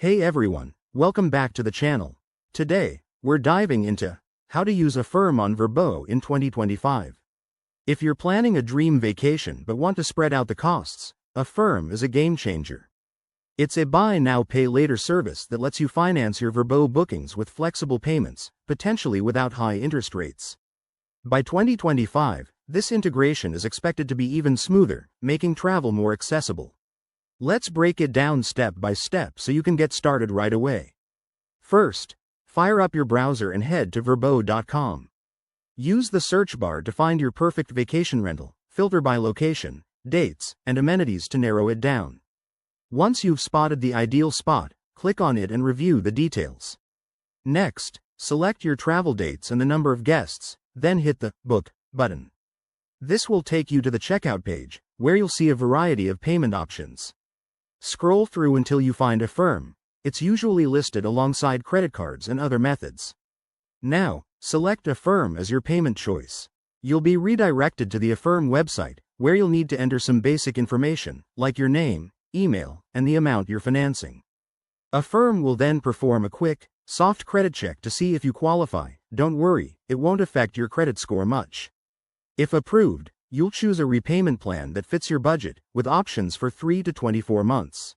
Hey everyone, welcome back to the channel. Today, we're diving into how to use Affirm on Vrbo in 2025. If you're planning a dream vacation but want to spread out the costs, Affirm is a game changer. It's a buy now pay later service that lets you finance your Vrbo bookings with flexible payments, potentially without high interest rates. By 2025, this integration is expected to be even smoother, making travel more accessible. Let's break it down step by step so you can get started right away. First, fire up your browser and head to Vrbo.com. Use the search bar to find your perfect vacation rental, filter by location, dates, and amenities to narrow it down. Once you've spotted the ideal spot, click on it and review the details. Next, select your travel dates and the number of guests, then hit the Book button. This will take you to the checkout page, where you'll see a variety of payment options. Scroll through until you find Affirm. It's usually listed alongside credit cards and other methods. Now, select Affirm as your payment choice. You'll be redirected to the Affirm website, where you'll need to enter some basic information, like your name, email, and the amount you're financing. Affirm will then perform a quick, soft credit check to see if you qualify. Don't worry, it won't affect your credit score much. If approved, you'll choose a repayment plan that fits your budget, with options for 3 to 24 months.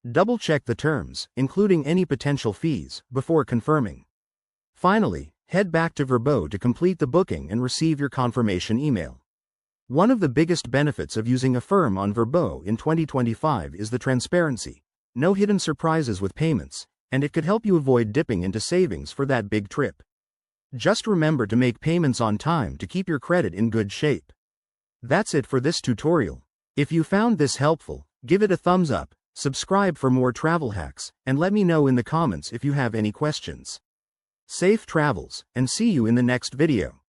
Double-check the terms, including any potential fees, before confirming. Finally, head back to Vrbo to complete the booking and receive your confirmation email. One of the biggest benefits of using Affirm on Vrbo in 2025 is the transparency. No hidden surprises with payments, and it could help you avoid dipping into savings for that big trip. Just remember to make payments on time to keep your credit in good shape. That's it for this tutorial. If you found this helpful, give it a thumbs up, subscribe for more travel hacks, and let me know in the comments if you have any questions. Safe travels, and see you in the next video.